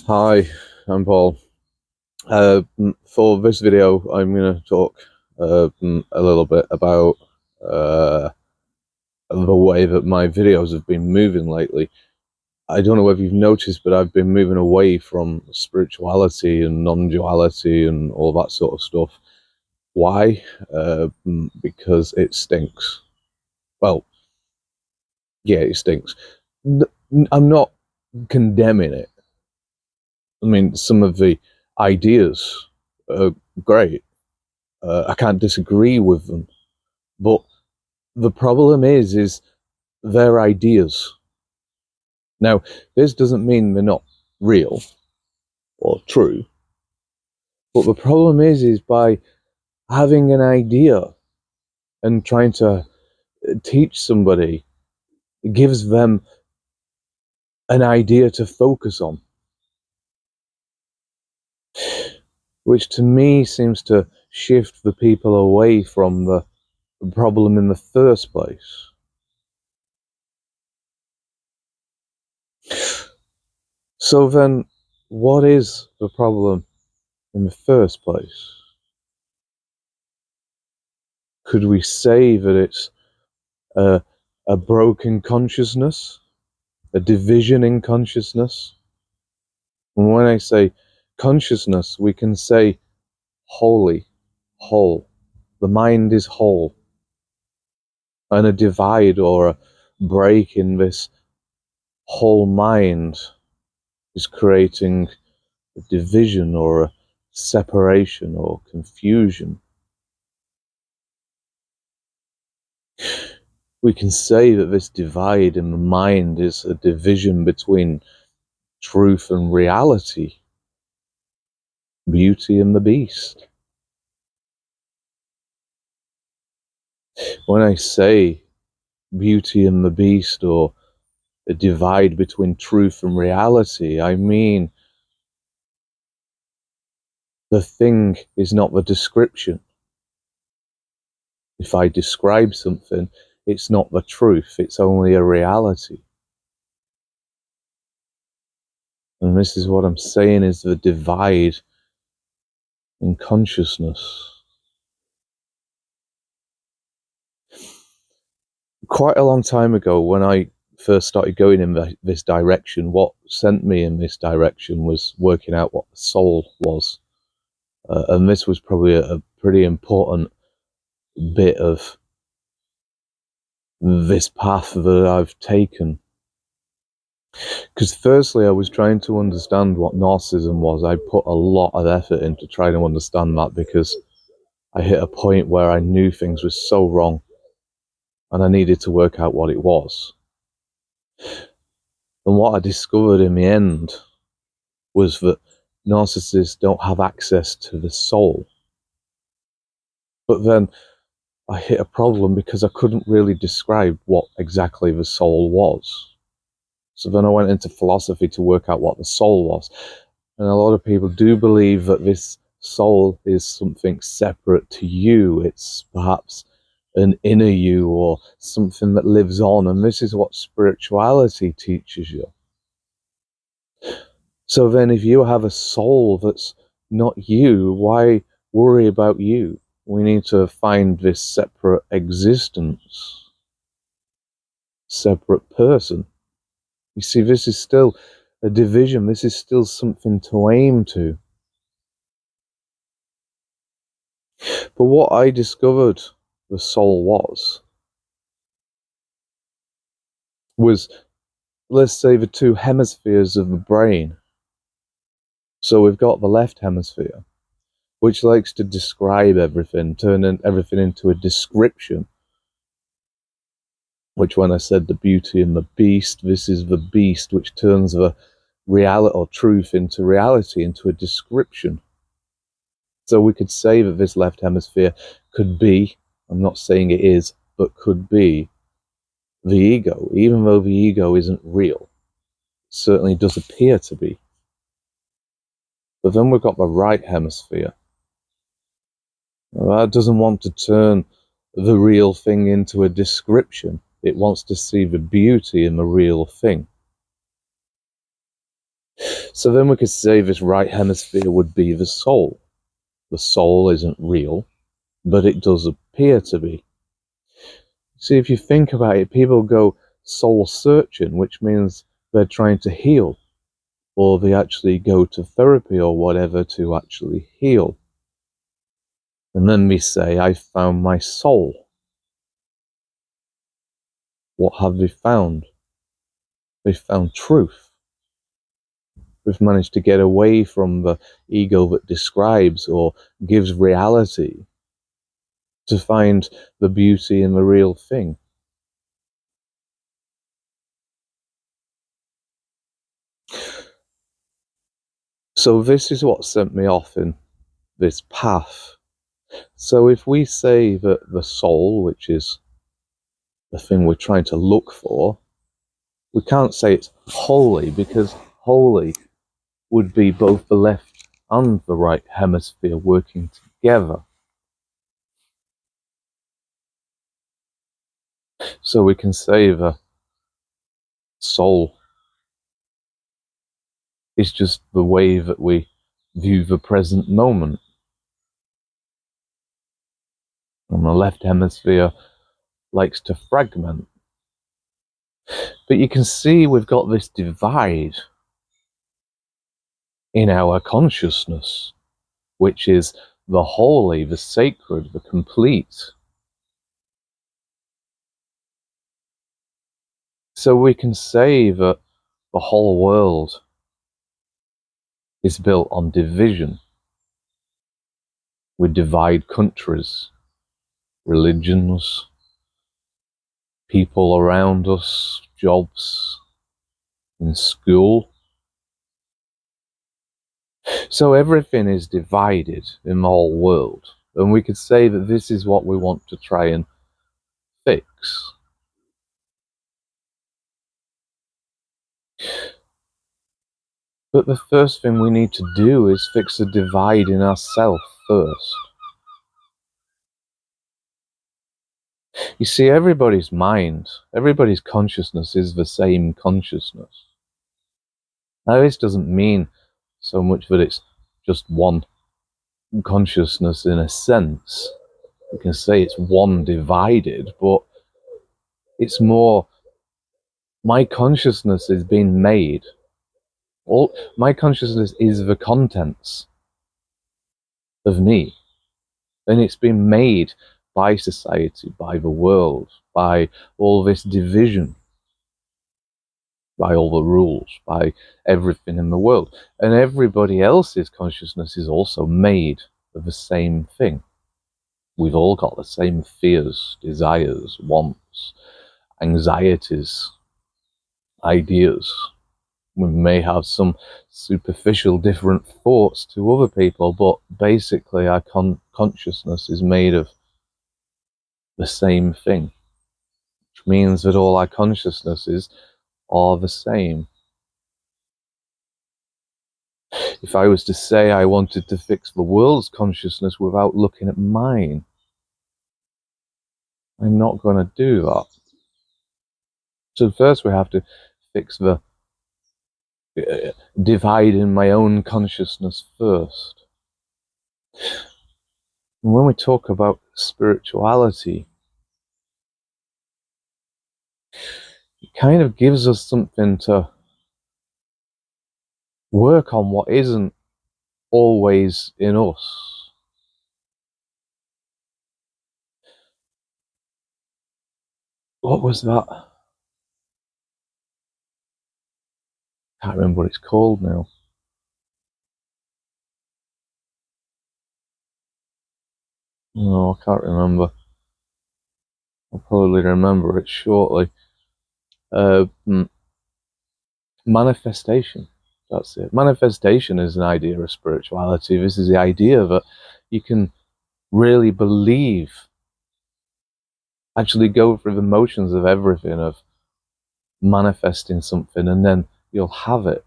Hi, I'm Paul. For this video, I'm going to talk a little bit about uh, the way that my videos have been moving lately. I don't know whether you've noticed, but I've been moving away from spirituality and non-duality and all that sort of stuff. Why? Because it stinks. Well, yeah, it stinks. I'm not condemning it. I mean, some of the ideas are great. I can't disagree with them, but the problem is their ideas. Now, this doesn't mean they're not real or true, but the problem is by having an idea and trying to teach somebody, it gives them an idea to focus on, which to me seems to shift the people away from the problem in the first place. So then, what is the problem in the first place? Could we say that it's a, a broken consciousness, a division in consciousness? And when I say consciousness, we can say wholly, whole. The mind is whole. And a divide or a break in this whole mind is creating a division or a separation or confusion. We can say that this divide in the mind is a division between truth and reality, Beauty and the Beast. When I say Beauty and the Beast or a divide between truth and reality, I mean the thing is not the description. If I describe something, it's not the truth, it's only a reality. And this is what I'm saying is the divide in consciousness. Quite a long time ago, when I first started going in this direction, what sent me in this direction was working out what the soul was. And this was probably a pretty important bit of this path that I've taken. Because firstly, I was trying to understand what narcissism was. I put a lot of effort into trying to understand that because I hit a point where I knew things were so wrong and I needed to work out what it was. And what I discovered in the end was that narcissists don't have access to the soul. But then I hit a problem because I couldn't really describe what exactly the soul was. So then I went into philosophy to work out what the soul was. And a lot of people do believe that this soul is something separate to you. It's perhaps an inner you or something that lives on. And this is what spirituality teaches you. So then if you have a soul that's not you, why worry about you? We need to find this separate existence, separate person. You see, this is still a division. This is still something to aim to. But what I discovered the soul was, let's say, the two hemispheres of the brain. So we've got the left hemisphere, which likes to describe everything, turn everything into a description. Which, when I said the beauty and the beast, this is the beast which turns the reality or truth into reality, into a description. So we could say that this left hemisphere could be, I'm not saying it is, but could be the ego, even though the ego isn't real. It certainly does appear to be. But then we've got the right hemisphere. That doesn't want to turn the real thing into a description. It wants to see the beauty in the real thing. So then we could say this right hemisphere would be the soul. The soul isn't real, but it does appear to be. See, if you think about it, people go soul searching, which means they're trying to heal, or they actually go to therapy or whatever to actually heal. And then we say, I found my soul. What have they found? They found truth. We've managed to get away from the ego that describes or gives reality to find the beauty in the real thing. So this is what sent me off in this path. So if we say that the soul, which is the thing we're trying to look for, we can't say it's holy, because holy would be both the left and the right hemisphere working together. So we can say the soul is just the way that we view the present moment. And the left hemisphere likes to fragment. But you can see we've got this divide in our consciousness, which is the holy, the sacred, the complete. So we can say that the whole world is built on division. We divide countries, religions, people around us, jobs, in school. So everything is divided in the whole world. And we could say that this is what we want to try and fix. But the first thing we need to do is fix the divide in ourselves first. You see, everybody's mind, everybody's consciousness is the same consciousness. Now, this doesn't mean so much that it's just one consciousness in a sense. We can say it's one divided, but it's more my consciousness is being made. All my consciousness is the contents of me, and it's been made by society, by the world, by all this division, by all the rules, by everything in the world. And everybody else's consciousness is also made of the same thing. We've all got the same fears, desires, wants, anxieties, ideas. We may have some superficial different thoughts to other people, but basically our consciousness is made of the same thing, which means that all our consciousnesses are the same. If I was to say I wanted to fix the world's consciousness without looking at mine, I'm not going to do that. So first we have to fix the divide in my own consciousness first. And when we talk about spirituality, it kind of gives us something to work on what isn't always in us. What was that? Can't remember what it's called now. No, I can't remember. I'll probably remember it shortly. Manifestation. That's it. Manifestation is an idea of spirituality. This is the idea that you can really believe, actually go through the motions of everything, of manifesting something, and then you'll have it.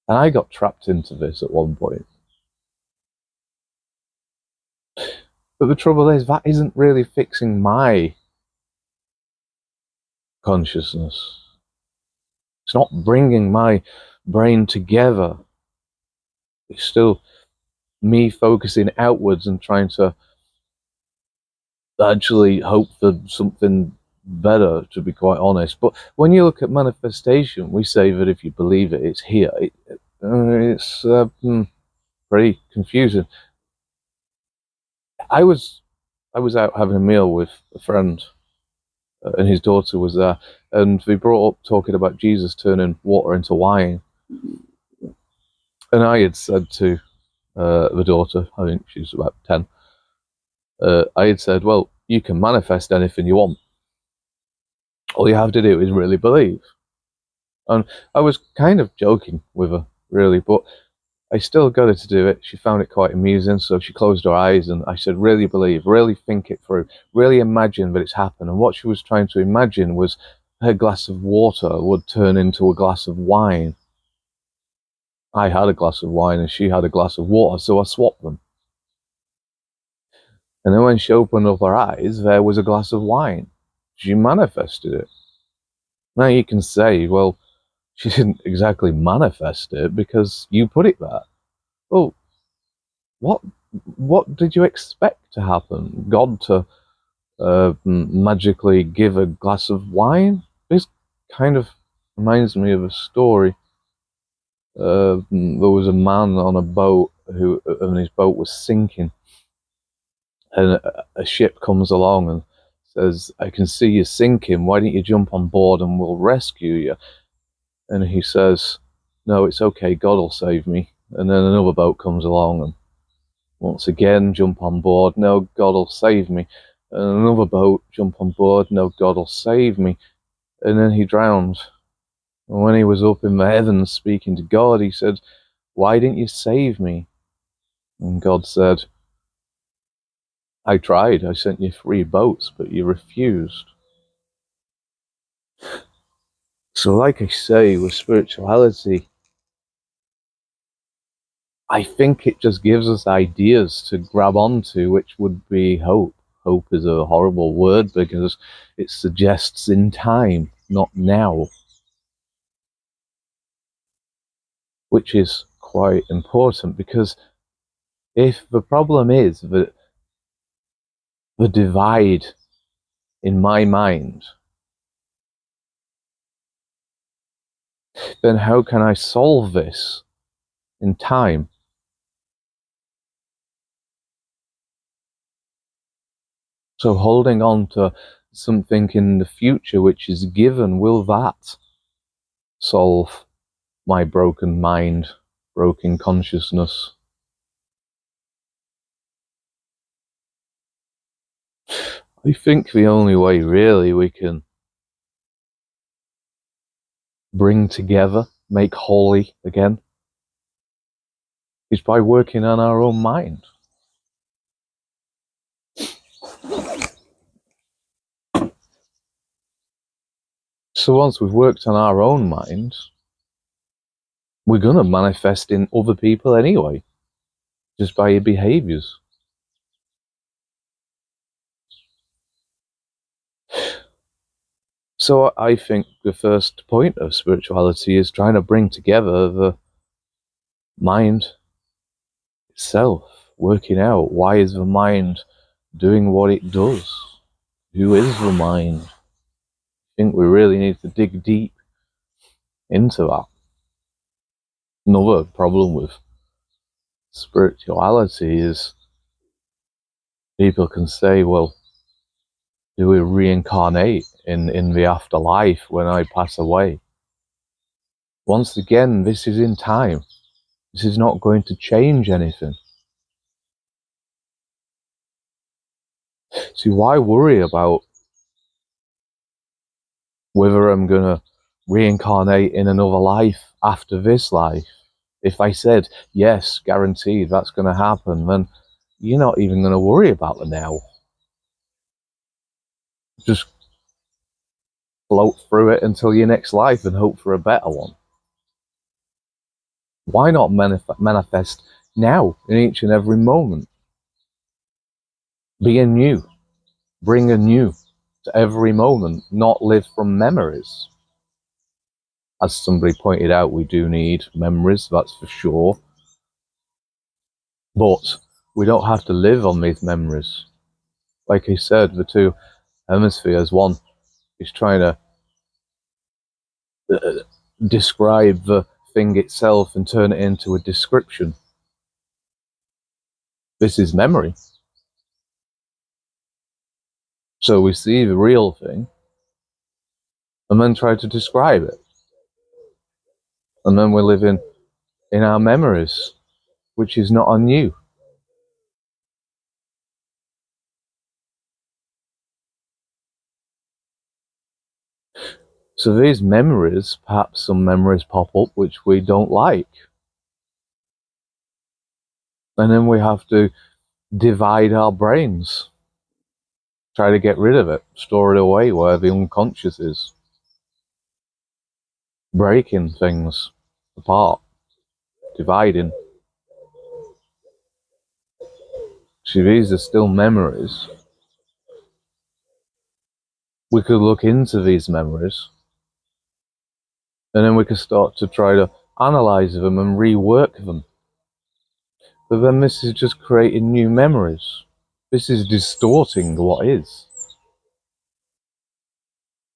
And I got trapped into this at one point. But the trouble is, that isn't really fixing my consciousness. It's not bringing my brain together. It's still me focusing outwards and trying to actually hope for something better, to be quite honest. But when you look at manifestation, we say that if you believe it, it's here. It's pretty confusing. I was out having a meal with a friend, and his daughter was there, and we brought up talking about Jesus turning water into wine. And I had said to the daughter, I think she's about 10, I had said, well, you can manifest anything you want. All you have to do is really believe. And I was kind of joking with her, really, but I still got her to do it. She found it quite amusing, so she closed her eyes and I said, really believe, really think it through, really imagine that it's happened. And what she was trying to imagine was her glass of water would turn into a glass of wine. I had a glass of wine and she had a glass of water, so I swapped them. And then when she opened up her eyes, there was a glass of wine. She manifested it. Now you can say, well, she didn't exactly manifest it because you put it there. Well, what did you expect to happen? God to magically give a glass of wine? This kind of reminds me of a story. There was a man on a boat and his boat was sinking. And a ship comes along and says, I can see you sinking. Why don't you jump on board and we'll rescue you? And he says, no, it's okay. God will save me. And then another boat comes along and once again, jump on board. No, God will save me. And another boat, jump on board. No, God will save me. And then he drowned. And when he was up in the heavens speaking to God, he said, why didn't you save me? And God said, I tried. I sent you 3 boats, but you refused. So like I say, with spirituality, I think it just gives us ideas to grab onto, which would be hope. Hope is a horrible word because it suggests in time, not now. Which is quite important because if the problem is that the divide in my mind, then how can I solve this in time? So holding on to something in the future which is given, will that solve my broken mind, broken consciousness? I think the only way really we can bring together, make holy again, is by working on our own mind. So once we've worked on our own mind, we're going to manifest in other people anyway, just by your behaviors. So I think the first point of spirituality is trying to bring together the mind itself, working out why is the mind doing what it does? Who is the mind? I think we really need to dig deep into that. Another problem with spirituality is people can say, well, do we reincarnate in the afterlife when I pass away? Once again, this is in time. This is not going to change anything. See, why worry about whether I'm going to reincarnate in another life after this life? If I said, yes, guaranteed that's going to happen, then you're not even going to worry about the now. Just float through it until your next life and hope for a better one. Why not manifest now in each and every moment? Be anew. Bring anew to every moment, not live from memories. As somebody pointed out, we do need memories, that's for sure. But we don't have to live on these memories. Like he said, the two hemispheres, one is trying to describe the thing itself and turn it into a description. This is memory. So we see the real thing and then try to describe it. And then we live in our memories, which is not on you. So these memories, perhaps some memories pop up which we don't like. And then we have to divide our brains. Try to get rid of it, store it away where the unconscious is. Breaking things apart, dividing. See, these are still memories. We could look into these memories and then we could start to try to analyze them and rework them. But then this is just creating new memories. This is distorting what is.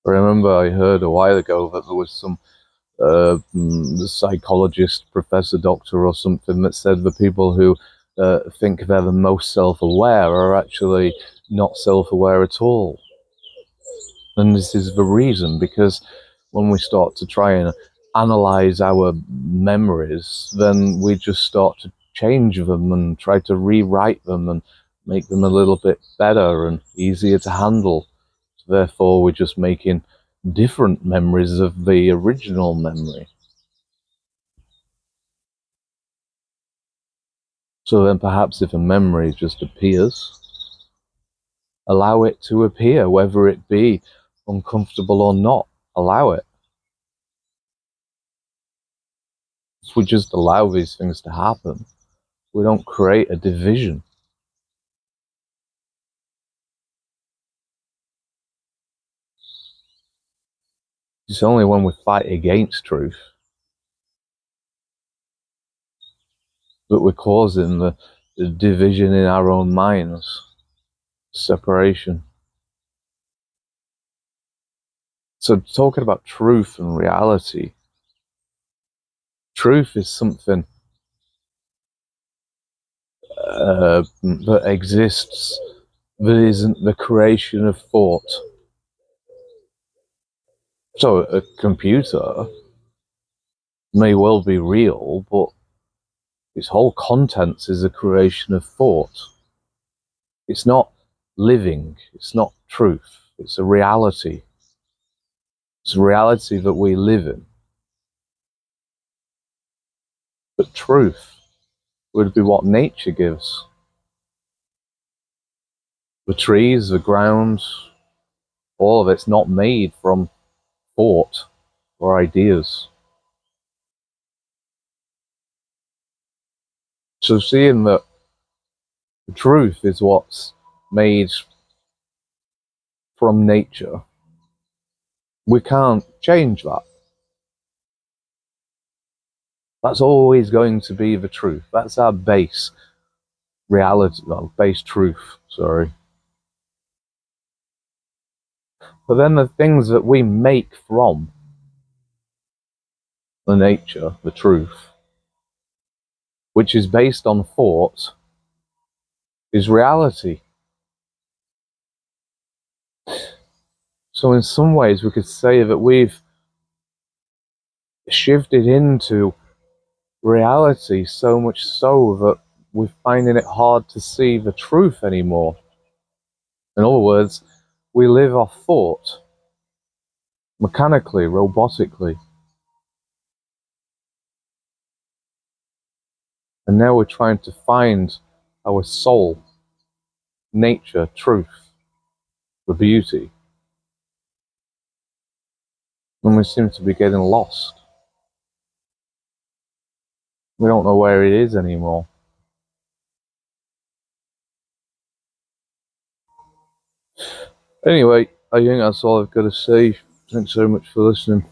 I remember I heard a while ago that there was some psychologist, professor, doctor or something that said the people who think they're the most self-aware are actually not self-aware at all. And this is the reason, because when we start to try and analyze our memories, then we just start to change them and try to rewrite them and make them a little bit better and easier to handle. So therefore, we're just making different memories of the original memory. So then perhaps if a memory just appears, allow it to appear, whether it be uncomfortable or not, allow it. If we just allow these things to happen, we don't create a division. It's only when we fight against truth that we're causing the division in our own minds, separation. So talking about truth and reality, truth is something that exists, that isn't the creation of thought. So a computer may well be real, but its whole contents is a creation of thought. It's not living, it's not truth, it's a reality. It's a reality that we live in. But truth would be what nature gives. The trees, the ground, all of it's not made from thought or ideas. So seeing that the truth is what's made from nature, we can't change that. That's always going to be the truth. That's our base reality, well, base truth, sorry. But then the things that we make from the nature, the truth, which is based on thought, is reality. So in some ways we could say that we've shifted into reality so much so that we're finding it hard to see the truth anymore. In other words, we live off thought, mechanically, robotically. And now we're trying to find our soul, nature, truth, the beauty. And we seem to be getting lost. We don't know where it is anymore. Anyway, I think that's all I've got to say. Thanks so much for listening.